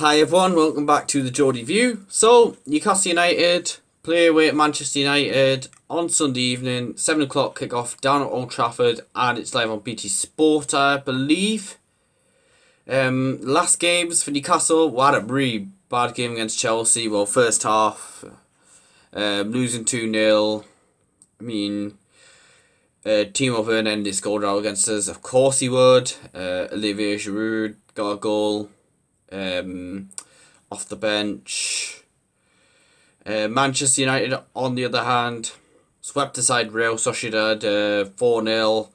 Hi everyone, welcome back to the Geordie View. So, Newcastle United play away at Manchester United on Sunday evening, 7 o'clock kick-off down at Old Trafford, and it's live on BT Sport, I believe. Last games for Newcastle, we had a really bad game against Chelsea. Well, first half, losing 2-0. Timo Werner scored out against us. Of course he would. Olivier Giroud got a goal. Off the bench. Manchester United, on the other hand, swept aside Real Sociedad 4-0.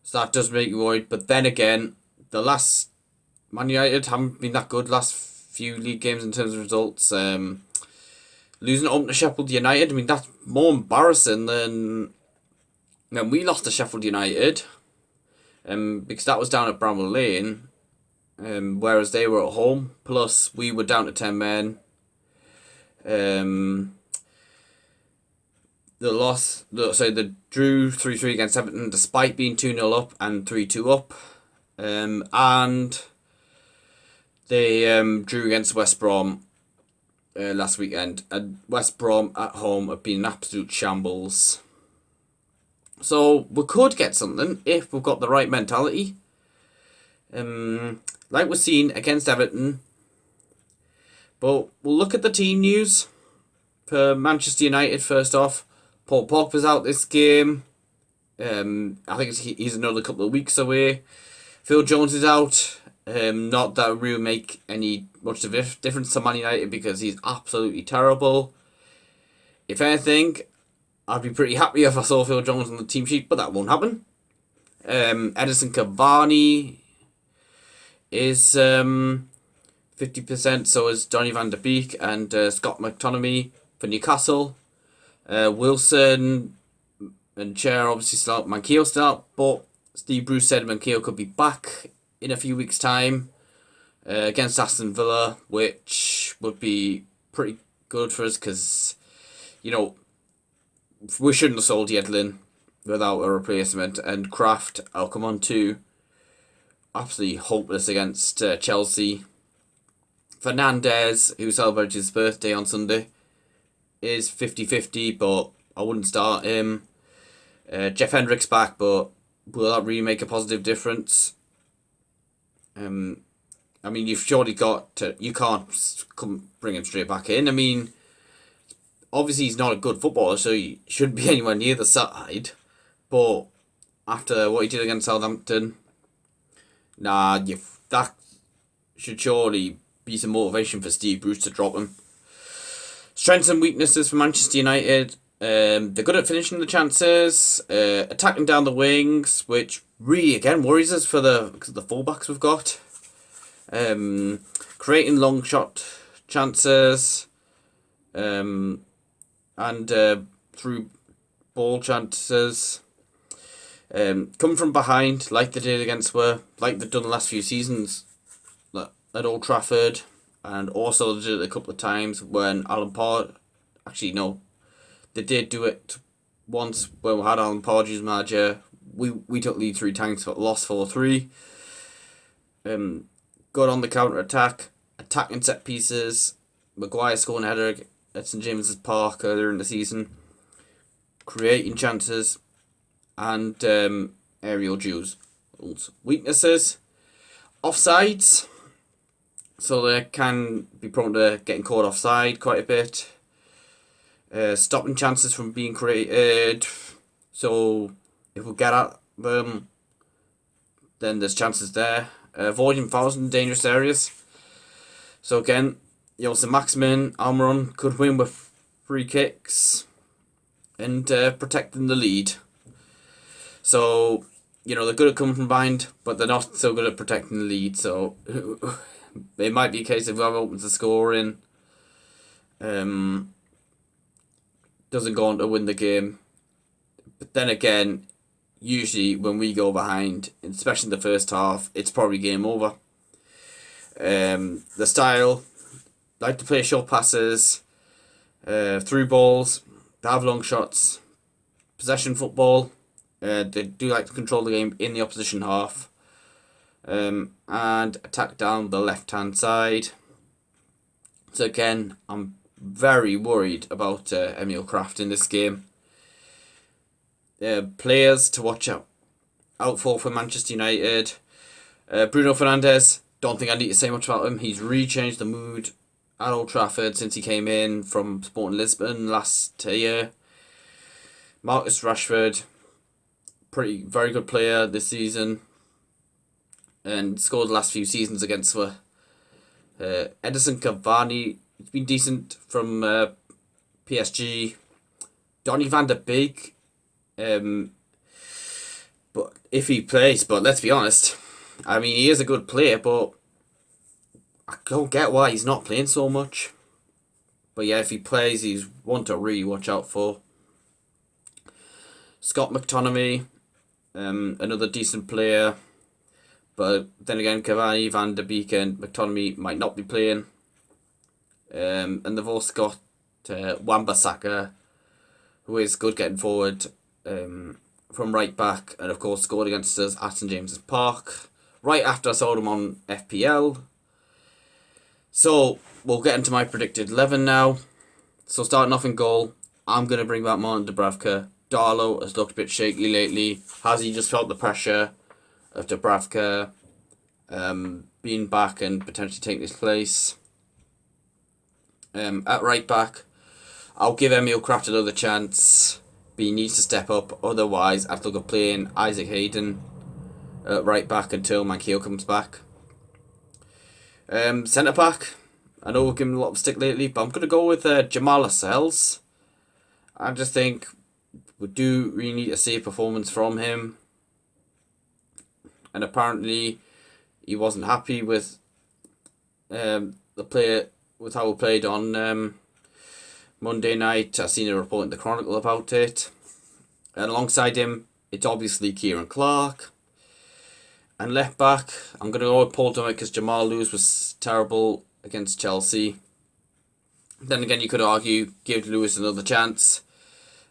So that does make you worried. But then again, Man United haven't been that good last few league games in terms of results. Losing home to Sheffield United, that's more embarrassing than when we lost to Sheffield United. Because that was down at Bramall Lane. Whereas they were at home, plus we were down to 10 men. They drew 3-3 against Everton despite being 2-0 up and 3-2 up. And they drew against West Brom last weekend. And West Brom at home have been an absolute shambles. So we could get something if we've got the right mentality. Like we're seeing against Everton. But we'll look at the team news for Manchester United first off. Paul Pogba's out this game. I think he's another couple of weeks away. Phil Jones is out. Not that it will make much of a difference to Man United because he's absolutely terrible. If anything, I'd be pretty happy if I saw Phil Jones on the team sheet, but that won't happen. Edison Cavani is 50%, so is Donny van de Beek and Scott McTominay for Newcastle. Wilson and Chair obviously still out, Manquillo still out, but Steve Bruce said Manquillo could be back in a few weeks' time against Aston Villa, which would be pretty good for us because, we shouldn't have sold Yedlin without a replacement, and Kraft, I'll come on to, absolutely hopeless against Chelsea. Fernandez, who celebrated his birthday on Sunday, is 50-50, but I wouldn't start him. Jeff Hendrick's back, but will that really make a positive difference? You've surely got to... You can't bring him straight back in. Obviously he's not a good footballer, so he shouldn't be anywhere near the side. But after what he did against Southampton... that should surely be some motivation for Steve Bruce to drop him. Strengths and weaknesses for Manchester United. They're good at finishing the chances, attacking down the wings, which really, again, worries us because of the fullbacks we've got. Creating long shot chances, and through ball chances. Coming from behind, like they did like they've done the last few seasons at Old Trafford, and also they did it a couple of times when Alan Pardew... Actually, no. They did do it once when we had Alan Pardew as manager. We took lead 3 times, but lost 4-3. Good on the counter-attack, attacking set pieces. Maguire scoring a header at St James's Park earlier in the season. Creating chances. And aerial duels. Weaknesses. Offsides. So they can be prone to getting caught offside quite a bit. Stopping chances from being created. So if we get at them, then there's chances there. Avoiding fouls in dangerous areas. So again, Saint-Maximin, Almiron could win with free kicks. And protecting the lead. So, they're good at coming from behind, but they're not so good at protecting the lead. So, it might be a case of whoever opens the scoring doesn't go on to win the game. But then again, usually when we go behind, especially in the first half, it's probably game over. The style, like to play short passes, through balls, they have long shots, possession football. They do like to control the game in the opposition half. and attack down the left-hand side. So again, I'm very worried about Emil Kraft in this game. Players to watch out for Manchester United. Bruno Fernandes, don't think I need to say much about him. He's really changed the mood at Old Trafford since he came in from Sporting Lisbon last year. Marcus Rashford, very good player this season, and scored the last few seasons against Edison Cavani. It's been decent from PSG. Donny van de Beek, but if he plays, but let's be honest, I mean, he is a good player, but I don't get why he's not playing so much. But yeah, if he plays, he's one to really watch out for. Scott McTominay, another decent player. But then again, Cavani, Van de Beek and McTominay might not be playing. And they've also got Wan-Bissaka, who is good getting forward from right back. And of course scored against us at St James's Park right after I sold him on FPL. So we'll get into my predicted 11 now. So starting off in goal, I'm going to bring back Martin Dubravka. Darlow has looked a bit shaky lately. Has he just felt the pressure of Dubravka being back and potentially taking his place? At right back, I'll give Emil Kraft another chance, but he needs to step up. Otherwise, I have to look at playing Isaac Hayden at right back until Mankio comes back. Centre back, I know we've given him a lot of stick lately, but I'm going to go with Jamal Lascelles. I just think we do really need to see a performance from him. And apparently he wasn't happy with the player, with how we played on Monday night. I've seen a report in the Chronicle about it. And alongside him, it's obviously Kieran Clark. And left back, I'm going to go with Paul Dummett because Jamal Lewis was terrible against Chelsea. Then again, you could argue, give Lewis another chance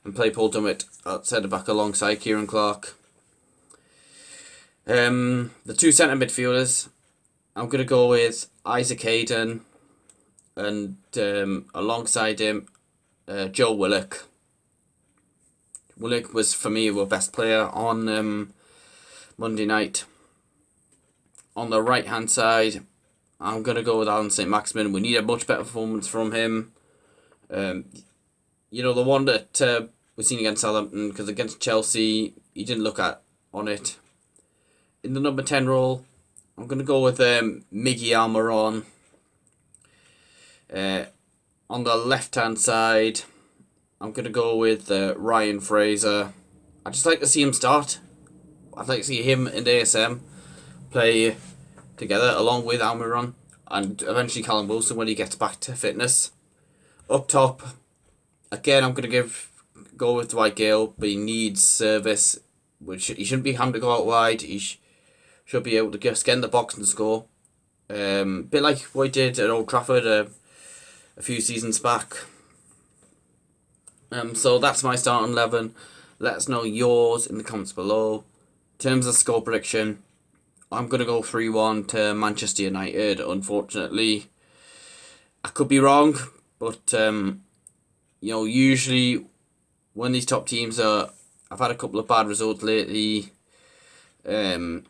and play Paul Dummett at centre back alongside Kieran Clark. The two centre midfielders, I'm going to go with Isaac Hayden and alongside him, Joe Willock. Willock was, for me, our best player on Monday night. On the right hand side, I'm going to go with Alan Saint-Maximin. We need a much better performance from him. The one that we've seen against Southampton, because against Chelsea, he didn't look at on it. In the number 10 role, I'm going to go with Miggy Almiron. On the left hand side, I'm going to go with Ryan Fraser. I'd just like to see him start. I'd like to see him and ASM play together along with Almiron and eventually Callum Wilson when he gets back to fitness. Up top, again, I'm going to go with Dwight Gale, but he needs service, which he shouldn't be having to go out wide. He should be able to just get in the box and score. Bit like what he did at Old Trafford a few seasons back. So that's my starting 11. Let us know yours in the comments below. In terms of score prediction, I'm going to go 3-1 to Manchester United, unfortunately. I could be wrong, but usually when these top teams I've had a couple of bad results lately, they'll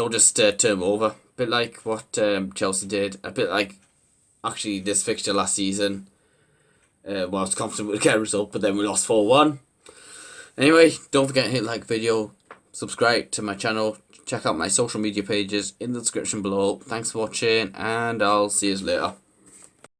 just turn over. A bit like what Chelsea did. A bit like actually this fixture last season. I was confident we'd get a result, but then we lost 4-1. Anyway, don't forget to hit like video, subscribe to my channel, check out my social media pages in the description below. Thanks for watching, and I'll see you later.